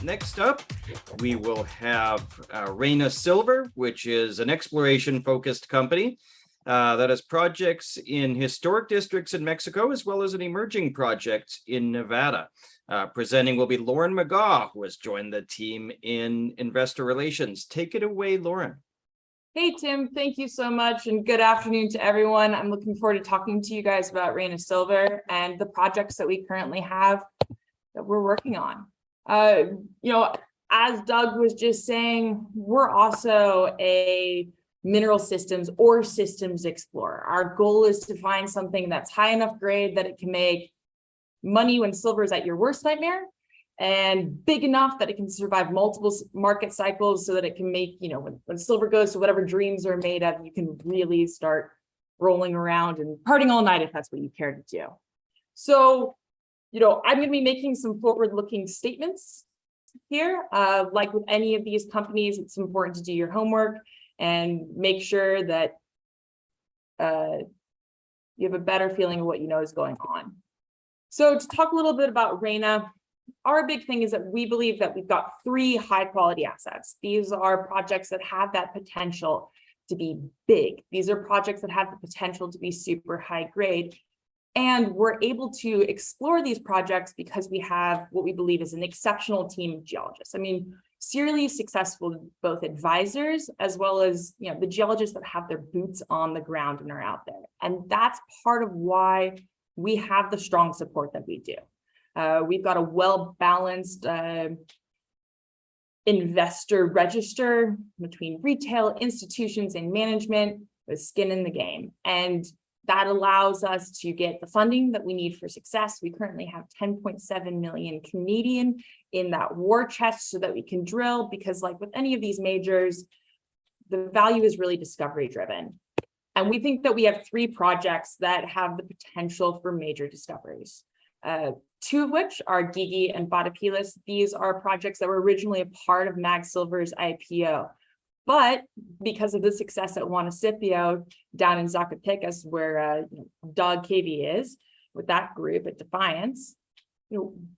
Next up, we will have Reyna Silver, which is an exploration-focused company that has projects in historic districts in Mexico, as well as an emerging project in Nevada. Presenting will be Lauren Megaw, who has joined the team in investor relations. Take it away, Lauren. Hey, Tim, thank you so much, and good afternoon to everyone. I'm looking forward to talking to you guys about Reyna Silver and the projects that we currently have that we're working on. As Doug was just saying, we're also a mineral systems or systems explorer. Our goal is to find something that's high enough grade that it can make money when silver is at your worst nightmare, and big enough that it can survive multiple market cycles so that it can make, when silver goes to whatever dreams are made of, you can really start rolling around and partying all night if that's what you care to do. So, I'm going to be making some forward-looking statements here. Like with any of these companies, it's important to do your homework and make sure that you have a better feeling of what you know is going on. So to talk a little bit about Reyna, our big thing is that we believe that we've got 3 high-quality assets. These are projects that have that potential to be big. These are projects that have the potential to be super high grade. And we're able to explore these projects because we have what we believe is an exceptional team of geologists. Serially successful, both advisors as well as the geologists that have their boots on the ground and are out there. And that's part of why we have the strong support that we do. We've got a well-balanced investor register between retail, institutions, and management with skin in the game. And that allows us to get the funding that we need for success. We currently have 10.7 million Canadian in that war chest so that we can drill, because like with any of these majors, the value is really discovery driven. And we think that we have 3 projects that have the potential for major discoveries. 2 of which are Gigi and Batopilas. These are projects that were originally a part of Mag Silver's IPO. But because of the success at Juanicipio down in Zacatecas, where Doug KV is, with that group at Defiance,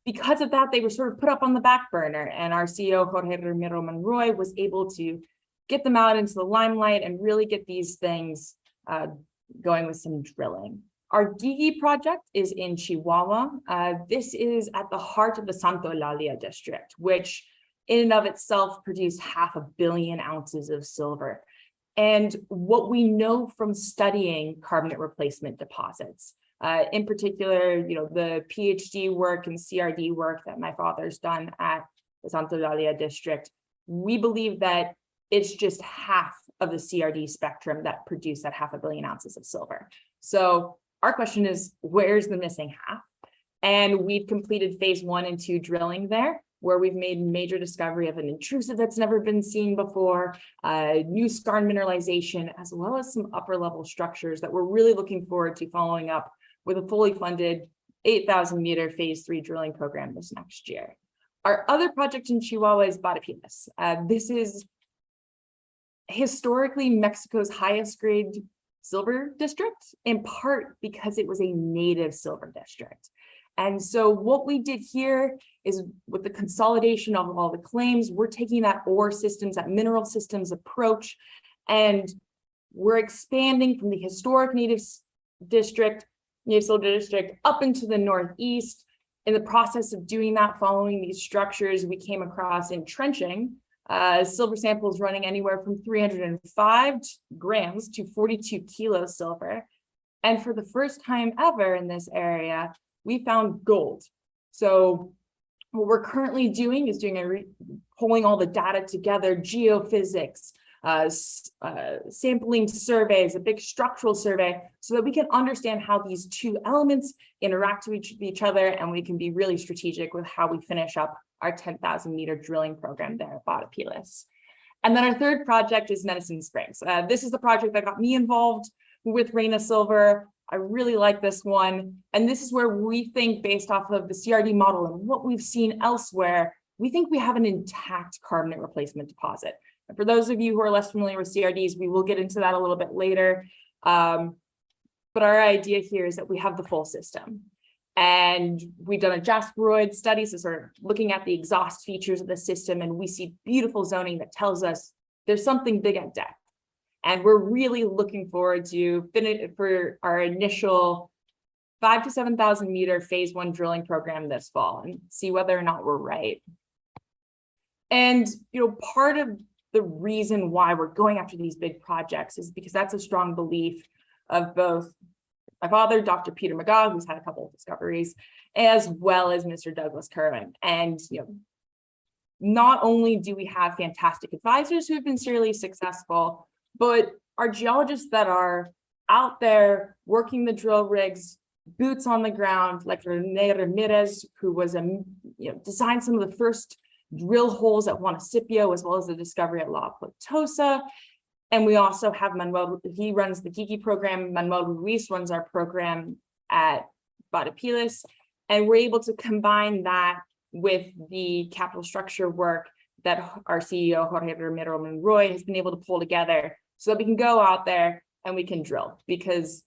because of that, they were sort of put up on the back burner. And our CEO, Jorge Ramiro Monroy, was able to get them out into the limelight and really get these things going with some drilling. Our Gigi project is in Chihuahua. This is at the heart of the Santa Eulalia district, which in and of itself produced 500 million ounces of silver. And what we know from studying carbonate replacement deposits, in particular, the PhD work and CRD work that my father's done at the Santa Eulalia district, we believe that it's just half of the CRD spectrum that produced that 500 million ounces of silver. So our question is, where's the missing half? And we've completed phase 1 and 2 drilling there, where we've made major discovery of an intrusive that's never been seen before, new skarn mineralization, as well as some upper level structures that we're really looking forward to following up with a fully funded 8,000 meter phase 3 drilling program this next year. Our other project in Chihuahua is Batopilas. This is historically Mexico's highest grade silver district, in part because it was a native silver district. And so what we did here is, with the consolidation of all the claims, we're taking that ore systems, that mineral systems approach, and we're expanding from the historic native silver district up into the northeast. In the process of doing that, following these structures, we came across entrenching silver samples running anywhere from 305 grams to 42 kilos silver. And for the first time ever in this area, we found gold. So what we're currently doing is pulling all the data together, geophysics, sampling surveys, a big structural survey, so that we can understand how these 2 elements interact with each other, and we can be really strategic with how we finish up our 10,000 meter drilling program there at Batopilas. And then our 3rd project is Medicine Springs. This is the project that got me involved with Reyna Silver. I really like this one. And this is where we think, based off of the CRD model and what we've seen elsewhere, we think we have an intact carbonate replacement deposit. And for those of you who are less familiar with CRDs, we will get into that a little bit later. But our idea here is that we have the full system. And we've done a Jasperoid study, so sort of looking at the exhaust features of the system, and we see beautiful zoning that tells us there's something big at depth. And we're really looking forward to finish for our initial 5,000 to 7,000 meter phase 1 drilling program this fall and see whether or not we're right. And, part of the reason why we're going after these big projects is because that's a strong belief of both my father, Dr. Peter Megaw, who's had a couple of discoveries, as well as Mr. Douglas Kerwin. And, not only do we have fantastic advisors who have been serially successful, but our geologists that are out there working the drill rigs, boots on the ground, like Reyna Ramirez, who was designed some of the first drill holes at Juanicipio, as well as the discovery at La Platosa. And we also have Manuel, he runs the Kiki program. Manuel Ruiz runs our program at Badapiles. And we're able to combine that with the capital structure work that our CEO, Jorge Ramiro Monroy, has been able to pull together so that we can go out there and we can drill, because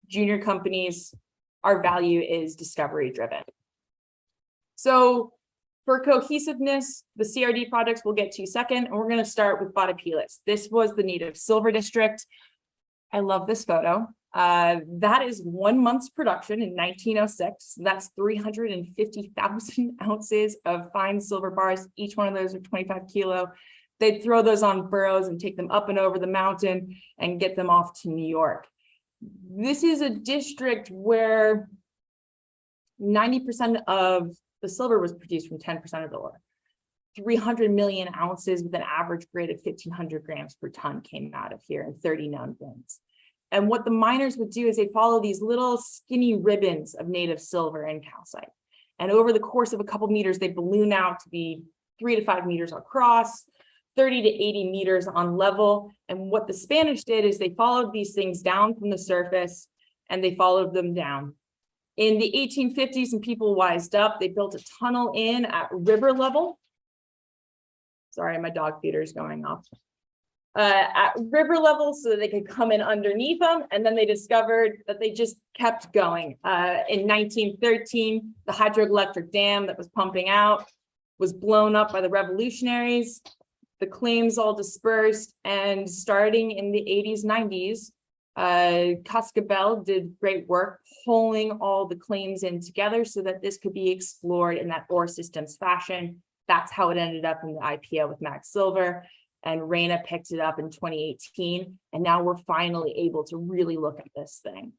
junior companies, our value is discovery driven. So for cohesiveness, the CRD projects we'll get to second, and we're going to start with Badapiles. This was the native silver district. I love this photo. That is 1 month's production in 1906. That's 350,000 ounces of fine silver bars. Each one of those are 25 kilo. They'd throw those on burros and take them up and over the mountain and get them off to New York. This is a district where 90% of the silver was produced from 10% of the ore. 300 million ounces with an average grade of 1,500 grams per ton came out of here in 30 known veins. And what the miners would do is they follow these little skinny ribbons of native silver and calcite. And over the course of a couple meters, they balloon out to be 3 to 5 meters across, 30 to 80 meters on level. And what the Spanish did is they followed these things down from the surface and they followed them down. In the 1850s, and people wised up, they built a tunnel in at river level. Sorry, my dog feeder is going off. At river level so that they could come in underneath them. And then they discovered that they just kept going. In 1913, the hydroelectric dam that was pumping out was blown up by the revolutionaries. The claims all dispersed, and starting in the 80s, 90s, Cascabel did great work pulling all the claims in together so that this could be explored in that ore systems fashion. That's how it ended up in the IPO with Mag Silver, and Reyna picked it up in 2018. And now we're finally able to really look at this thing.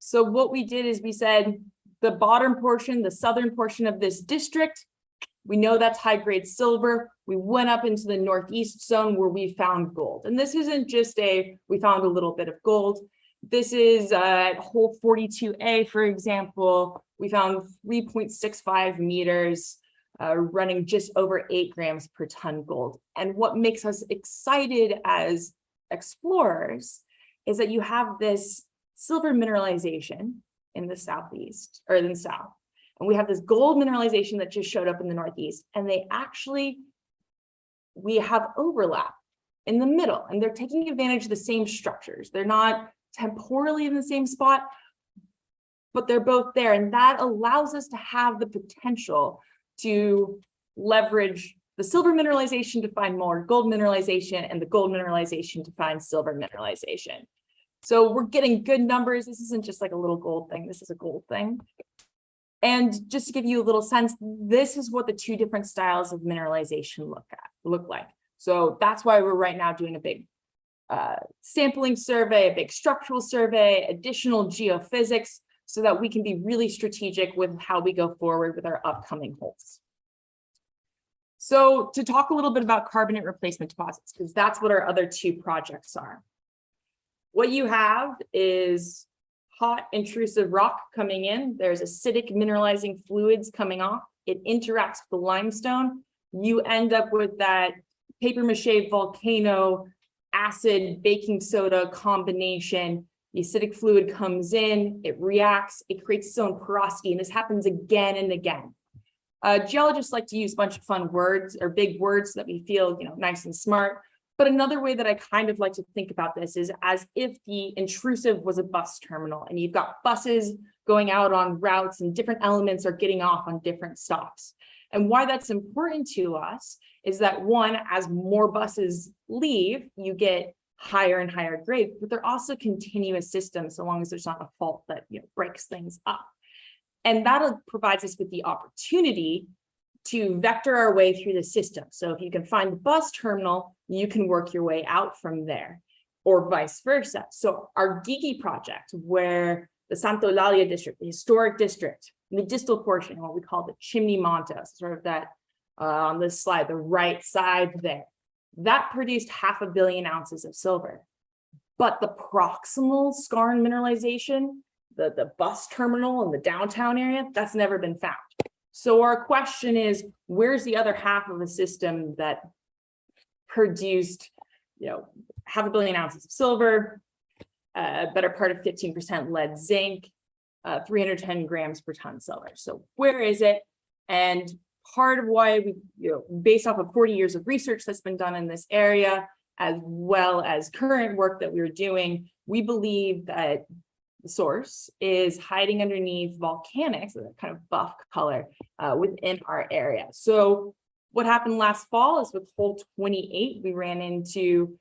So what we did is we said the bottom portion, the southern portion of this district, we know that's high grade silver. We went up into the northeast zone where we found gold. And this isn't just we found a little bit of gold. This is at hole 42A, for example, we found 3.65 meters running just over 8 grams per ton gold. And what makes us excited as explorers is that you have this silver mineralization in the southeast, or in the south. And we have this gold mineralization that just showed up in the northeast, and we have overlap in the middle, and they're taking advantage of the same structures. They're not temporally in the same spot, but they're both there. And that allows us to have the potential to leverage the silver mineralization to find more gold mineralization, and the gold mineralization to find silver mineralization. So we're getting good numbers. This isn't just like a little gold thing. This is a gold thing. And just to give you a little sense, this is what the two different styles of mineralization look like. So that's why we're right now doing a big sampling survey, a big structural survey, additional geophysics, so that we can be really strategic with how we go forward with our upcoming holes. So to talk a little bit about carbonate replacement deposits, because that's what our other two projects are. What you have is hot intrusive rock coming in. There's acidic mineralizing fluids coming off. It interacts with the limestone. You end up with that paper mache volcano acid baking soda combination. The acidic fluid comes in, it reacts, it creates its own porosity, and this happens again and again. Geologists like to use a bunch of fun words or big words so that we feel, nice and smart. But another way that I kind of like to think about this is as if the intrusive was a bus terminal and you've got buses going out on routes and different elements are getting off on different stops. And why that's important to us is that one, as more buses leave, you get higher and higher grade, but they're also continuous systems so long as there's not a fault that breaks things up. And that provides us with the opportunity to vector our way through the system. So if you can find the bus terminal, you can work your way out from there, or vice versa. So our Gigi project, where the Santa Eulalia district, the historic district, the distal portion, what we call the Chimney Montes, sort of that on this slide, the right side there, that produced 500 million ounces of silver. But the proximal skarn mineralization, the bus terminal in the downtown area, that's never been found. So our question is, where's the other half of the system that produced, 500 million ounces of silver, better part of 15% lead zinc, 310 grams per ton silver. So where is it? And part of why we, based off of 40 years of research that's been done in this area, as well as current work that we're doing, we believe that the source is hiding underneath volcanics, that kind of buff color within our area. So what happened last fall is with hole 28, we ran into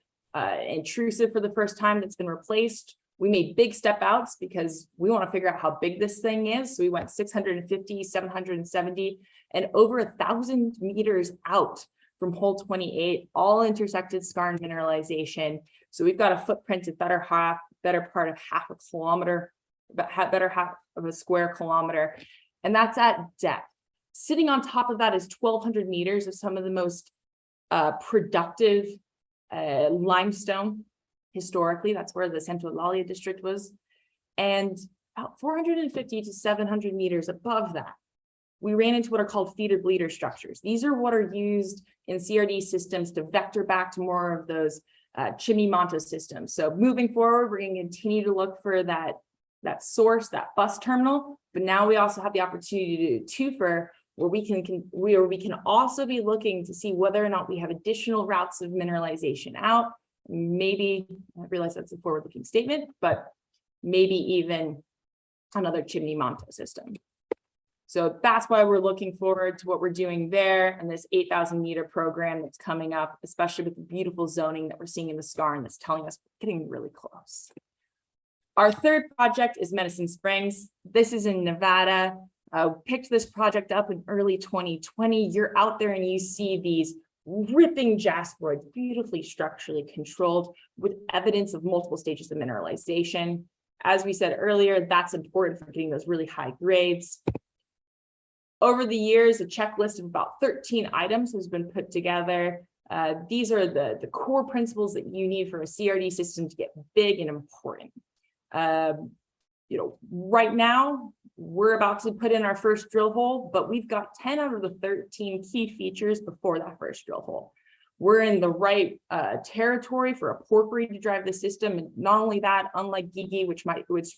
intrusive for the first time that's been replaced. We made big step outs because we want to figure out how big this thing is. So we went 650, 770, and over 1,000 meters out from hole 28, all intersected skarn mineralization. So we've got a footprint of better part of half a kilometer, better half of a square kilometer, and that's at depth. Sitting on top of that is 1,200 meters of some of the most productive limestone. Historically, that's where the Santa Eulalia district was, and about 450 to 700 meters above that, we ran into what are called feeder bleeder structures. These are what are used in CRD systems to vector back to more of those Chimney Montes systems. So moving forward, we're going to continue to look for that source, that bus terminal, but now we also have the opportunity to do twofer, where we can also be looking to see whether or not we have additional routes of mineralization out. Maybe, I realize that's a forward-looking statement, but maybe even another Chimney Montes system. So that's why we're looking forward to what we're doing there and this 8,000 meter program that's coming up, especially with the beautiful zoning that we're seeing in the skarn that's telling us we're getting really close. Our third project is Medicine Springs. This is in Nevada. Picked this project up in early 2020. You're out there and you see these ripping jasperoids, beautifully structurally controlled with evidence of multiple stages of mineralization. As we said earlier, that's important for getting those really high grades. Over the years, a checklist of about 13 items has been put together. These are the core principles that you need for a CRD system to get big and important. Right now, we're about to put in our first drill hole, but we've got 10 out of the 13 key features before that first drill hole. We're in the right territory for a porphyry to drive the system. And not only that, unlike Gigi, which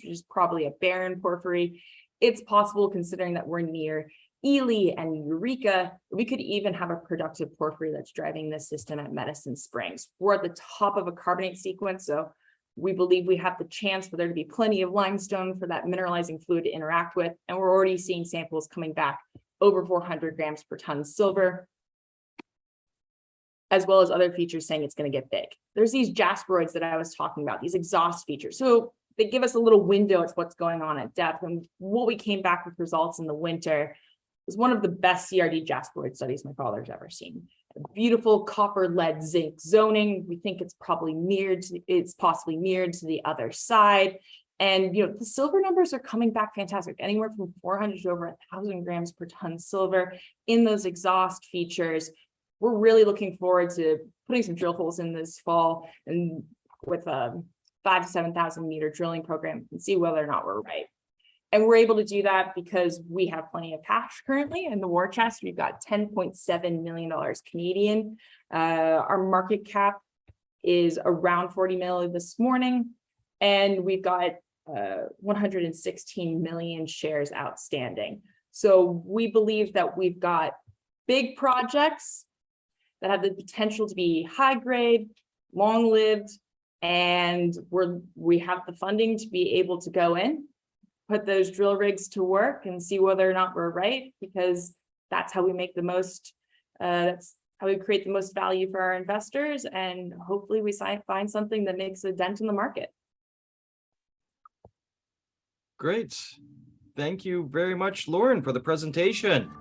is probably a barren porphyry, it's possible, considering that we're near Ely and Eureka, we could even have a productive porphyry that's driving this system at Medicine Springs. We're at the top of a carbonate sequence, so we believe we have the chance for there to be plenty of limestone for that mineralizing fluid to interact with, and we're already seeing samples coming back over 400 grams per ton silver, as well as other features saying it's going to get big. There's these jasperoids that I was talking about, these exhaust features. So they give us a little window at what's going on at depth, and what we came back with results in the winter was one of the best CRD jasperoid studies my father's ever seen. Beautiful copper lead zinc zoning. We think it's possibly mirrored to the other side. And the silver numbers are coming back fantastic, anywhere from 400 to over 1,000 grams per ton silver in those exhaust features. We're really looking forward to putting some drill holes in this fall and with a 5,000 to 7,000 meter drilling program and see whether or not we're right. And we're able to do that because we have plenty of cash currently in the war chest. We've got $10.7 million Canadian. Our market cap is around 40 million this morning, and we've got 116 million shares outstanding. So we believe that we've got big projects that have the potential to be high grade, long-lived, and we have the funding to be able to go in, put those drill rigs to work and see whether or not we're right, because that's how we make the most, that's how we create the most value for our investors, and hopefully we find something that makes a dent in the market. Great. Thank you very much, Lauren, for the presentation.